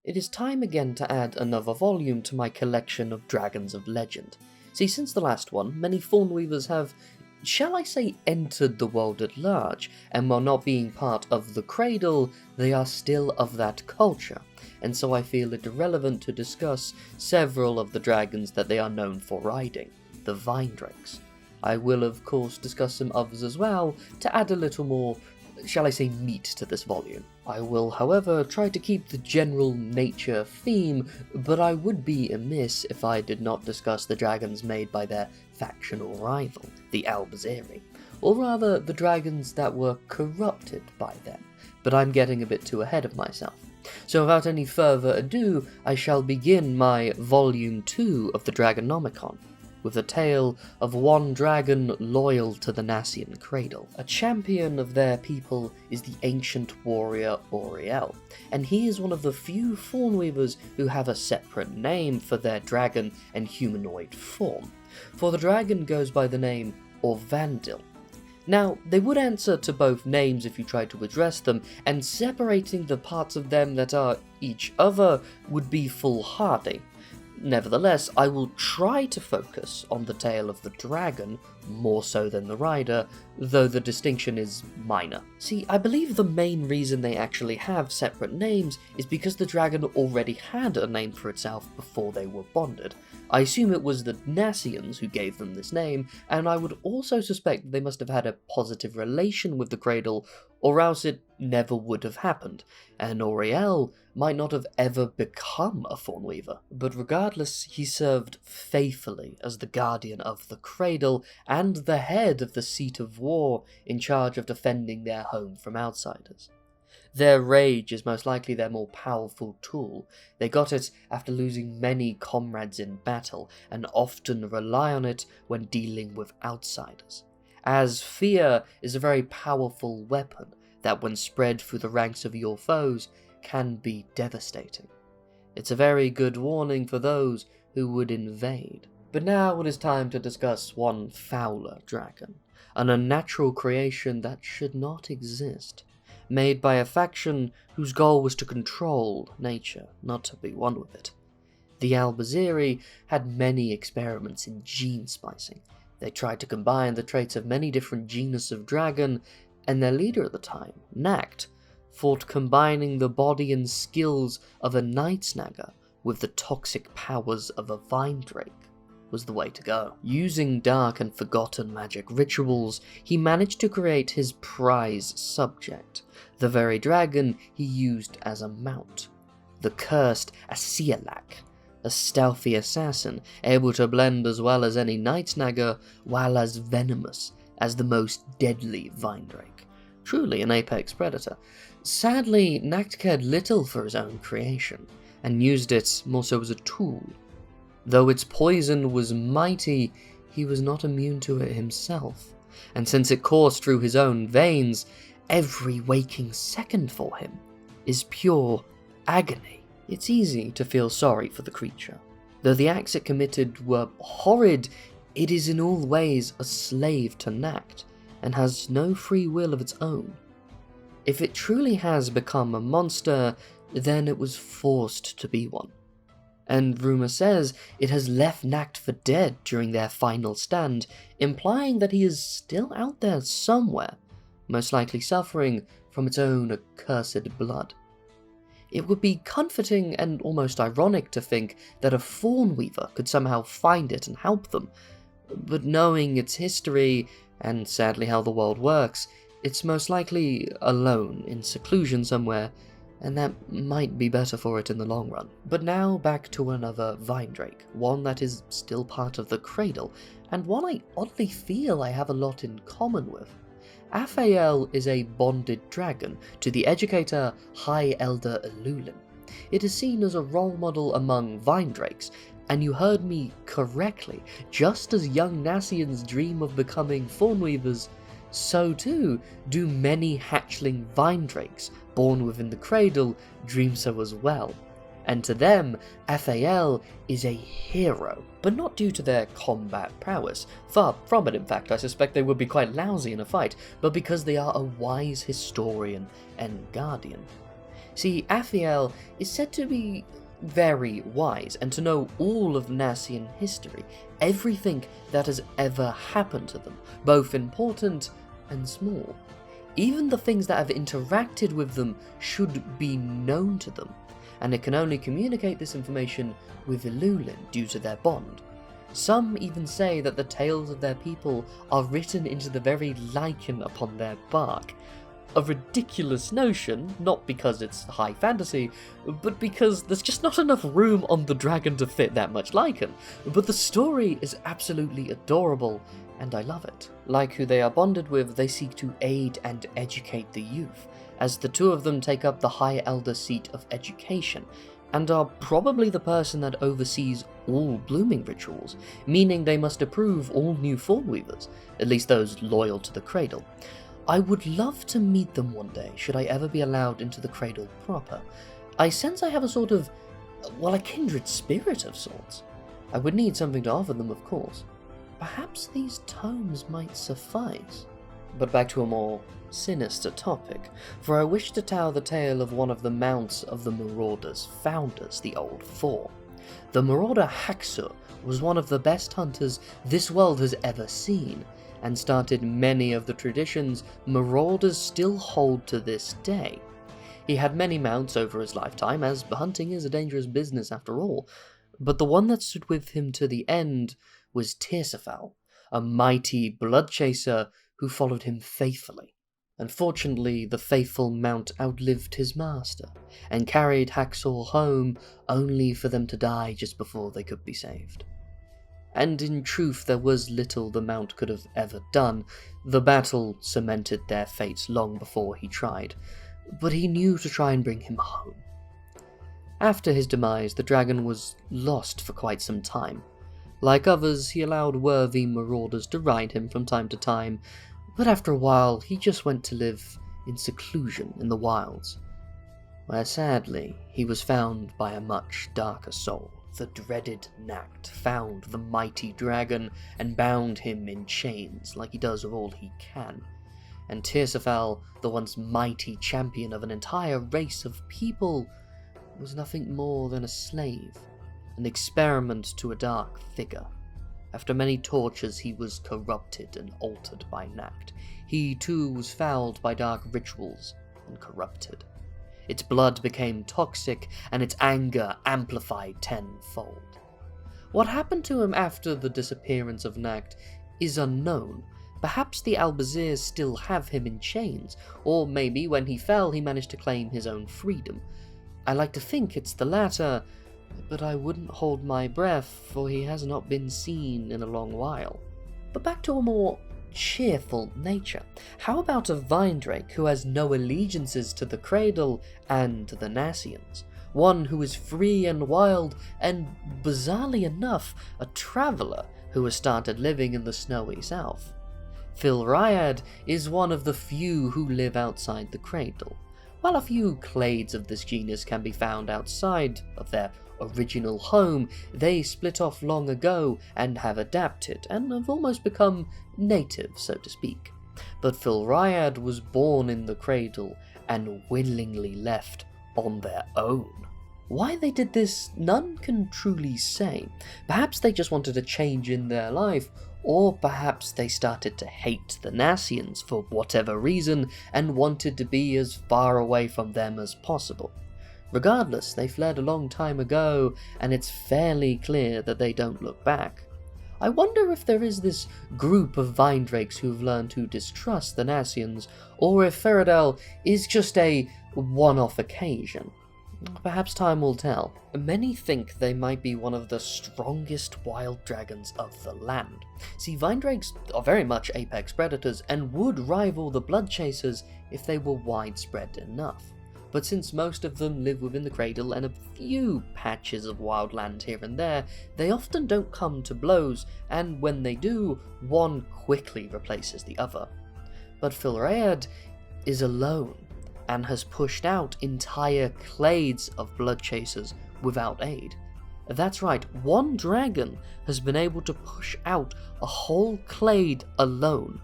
it is time again to add another volume to my collection of Dragons of Legend. See, since the last one, many Fawnweavers have, shall I say, entered the world at large, and while not being part of the Cradle, they are still of that culture, and so I feel it relevant to discuss several of the dragons that they are known for riding, the Vinedrakes. I will of course discuss some others as well, to add a little more, shall I say, meat to this volume. I will, however, try to keep the general nature theme, but I would be amiss if I did not discuss the dragons made by their factional rival, the Albaziri, or rather the dragons that were corrupted by them, but I'm getting a bit too ahead of myself. So without any further ado, I shall begin my Volume 2 of the Draconomicon, with the tale of one dragon loyal to the Nassian Cradle. A champion of their people is the ancient warrior Auriel, and he is one of the few Fawnweavers who have a separate name for their dragon and humanoid form, for the dragon goes by the name Orvandil. Now, they would answer to both names if you tried to address them, and separating the parts of them that are each other would be foolhardy. Nevertheless, I will try to focus on the tale of the dragon, more so than the rider, though the distinction is minor. See, I believe the main reason they actually have separate names is because the dragon already had a name for itself before they were bonded. I assume it was the Nassians who gave them this name, and I would also suspect that they must have had a positive relation with the Cradle, or else it never would have happened, and Auriel might not have ever become a Fawnweaver. But regardless, he served faithfully as the guardian of the Cradle and the head of the seat of war in charge of defending their home from outsiders. Their rage is most likely their more powerful tool. They got it after losing many comrades in battle, and often rely on it when dealing with outsiders. As fear is a very powerful weapon that when spread through the ranks of your foes can be devastating. It's a very good warning for those who would invade. But now it is time to discuss one fouler dragon, an unnatural creation that should not exist, made by a faction whose goal was to control nature, not to be one with it. The Albaziri had many experiments in gene splicing. They tried to combine the traits of many different genus of dragon, and their leader at the time, Nacht, thought combining the body and skills of a Night Snagger with the toxic powers of a Vinedrake was the way to go. Using dark and forgotten magic rituals, he managed to create his prize subject, the very dragon he used as a mount, the cursed Asialak, a stealthy assassin able to blend as well as any Night Snagger, while as venomous as the most deadly Vinedrake. Truly an apex predator. Sadly, Nacht cared little for his own creation, and used it more so as a tool. Though its poison was mighty, he was not immune to it himself, and since it coursed through his own veins, every waking second for him is pure agony. It's easy to feel sorry for the creature. Though the acts it committed were horrid, it is in all ways a slave to Nacht, and has no free will of its own. If it truly has become a monster, then it was forced to be one. And rumour says it has left Nacht for dead during their final stand, implying that he is still out there somewhere, most likely suffering from its own accursed blood. It would be comforting and almost ironic to think that a Fawnweaver could somehow find it and help them, but knowing its history, and sadly how the world works, it's most likely alone in seclusion somewhere, and that might be better for it in the long run. But now back to another Vinedrake, one that is still part of the Cradle, and one I oddly feel I have a lot in common with. Fiel is a bonded dragon to the educator High Elder Elulin. It is seen as a role model among Vinedrakes, and you heard me correctly, just as young Nassians dream of becoming Fawnweavers, so too do many hatchling Vinedrakes born within the Cradle dream so as well. And to them, Fiel is a hero, but not due to their combat prowess. Far from it, in fact. I suspect they would be quite lousy in a fight, but because they are a wise historian and guardian. See, Fiel is said to be very wise and to know all of Nassian history, everything that has ever happened to them, both important and small. Even the things that have interacted with them should be known to them, and it can only communicate this information with Ilulin due to their bond. Some even say that the tales of their people are written into the very lichen upon their bark. A ridiculous notion, not because it's high fantasy, but because there's just not enough room on the dragon to fit that much lichen. But the story is absolutely adorable, and I love it. Like who they are bonded with, they seek to aid and educate the youth, as the two of them take up the High Elder seat of education, and are probably the person that oversees all blooming rituals, meaning they must approve all new Thornweavers, at least those loyal to the Cradle. I would love to meet them one day, should I ever be allowed into the Cradle proper. I sense I have a sort of, well, a kindred spirit of sorts. I would need something to offer them, of course. Perhaps these tomes might suffice. But back to a more sinister topic, for I wish to tell the tale of one of the mounts of the Marauders' founders, the Old Four. The Marauder Haxor was one of the best hunters this world has ever seen, and started many of the traditions marauders still hold to this day. He had many mounts over his lifetime, as hunting is a dangerous business after all, but the one that stood with him to the end was Tearsaval, a mighty blood chaser who followed him faithfully. Unfortunately, the faithful mount outlived his master, and carried Haxor home only for them to die just before they could be saved. And in truth there was little the mount could have ever done. The battle cemented their fates long before he tried, but he knew to try and bring him home. After his demise, the dragon was lost for quite some time. Like others, he allowed worthy marauders to ride him from time to time, but after a while he just went to live in seclusion in the wilds, where sadly he was found by a much darker soul. The dreaded Nacht found the mighty dragon and bound him in chains like he does with all he can. And Tearsaval, the once mighty champion of an entire race of people, was nothing more than a slave, an experiment to a dark figure. After many tortures he was corrupted and altered by Nacht. He too was fouled by dark rituals and corrupted. Its blood became toxic, and its anger amplified tenfold. What happened to him after the disappearance of Nacht is unknown. Perhaps the Albazirs still have him in chains, or maybe when he fell he managed to claim his own freedom. I like to think it's the latter, but I wouldn't hold my breath, for he has not been seen in a long while. But back to a more cheerful nature. How about a Vindrake who has no allegiances to the Cradle and the Nassians? One who is free and wild, and bizarrely enough, a traveller who has started living in the snowy south. Fiel is one of the few who live outside the Cradle. While a few clades of this genus can be found outside of their original home, they split off long ago and have adapted, and have almost become native, so to speak. But Fiel was born in the Cradle, and willingly left on their own. Why they did this, none can truly say. Perhaps they just wanted a change in their life, or perhaps they started to hate the Nassians for whatever reason, and wanted to be as far away from them as possible. Regardless, they fled a long time ago, and it's fairly clear that they don't look back. I wonder if there is this group of Vindrakes who've learned to distrust the Nassians, or if Feridel is just a one-off occasion. Perhaps time will tell. Many think they might be one of the strongest wild dragons of the land. See, Vindrakes are very much apex predators, and would rival the blood chasers if they were widespread enough. But since most of them live within the Cradle and a few patches of wild land here and there, they often don't come to blows, and when they do, one quickly replaces the other. But Fiel is alone, and has pushed out entire clades of blood chasers without aid. That's right, one dragon has been able to push out a whole clade alone.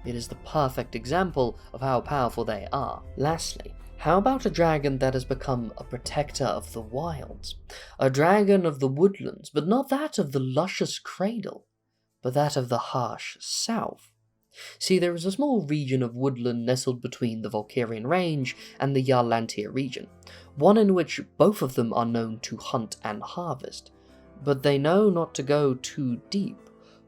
It is the perfect example of how powerful they are. Lastly, How about a dragon that has become a protector of the wilds? A dragon of the woodlands, but not that of the luscious cradle, but that of the harsh south. See, there is a small region of woodland nestled between the Valkyrian Range and the Jarlantia region, one in which both of them are known to hunt and harvest, but they know not to go too deep,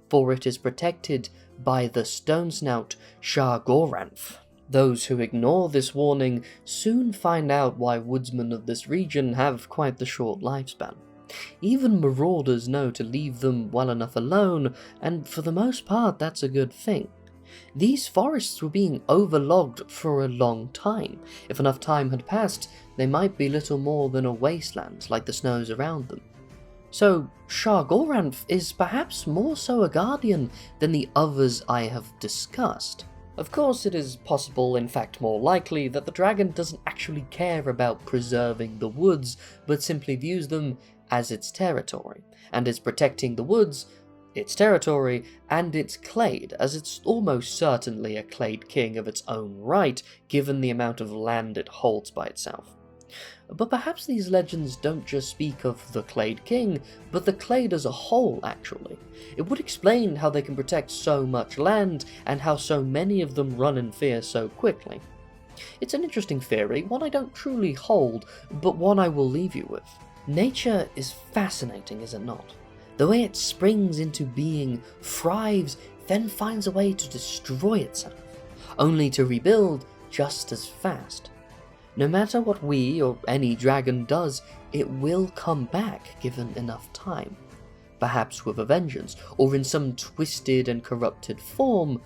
for it is protected by the stone snout Chargoranth. Those who ignore this warning soon find out why woodsmen of this region have quite the short lifespan. Even marauders know to leave them well enough alone, and for the most part that's a good thing. These forests were being overlogged for a long time. If enough time had passed, they might be little more than a wasteland like the snows around them. So Chargoranth is perhaps more so a guardian than the others I have discussed. Of course, it is possible, in fact more likely, that the dragon doesn't actually care about preserving the woods, but simply views them as its territory, and is protecting the woods, its territory, and its clade, as it's almost certainly a clade king of its own right, given the amount of land it holds by itself. But perhaps these legends don't just speak of the Clade King, but the Clade as a whole, actually. It would explain how they can protect so much land, and how so many of them run in fear so quickly. It's an interesting theory, one I don't truly hold, but one I will leave you with. Nature is fascinating, is it not? The way it springs into being, thrives, then finds a way to destroy itself, only to rebuild just as fast. No matter what we or any dragon does, it will come back given enough time. Perhaps with a vengeance, or in some twisted and corrupted form,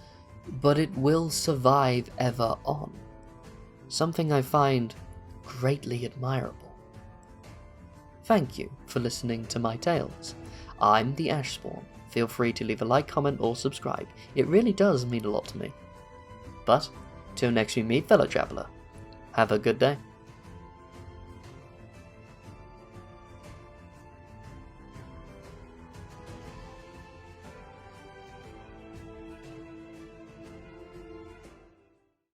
but it will survive ever on. Something I find greatly admirable. Thank you for listening to my tales. I'm the Ashspawn. Feel free to leave a like, comment, or subscribe. It really does mean a lot to me. But, till next we meet, fellow traveller, have a good day.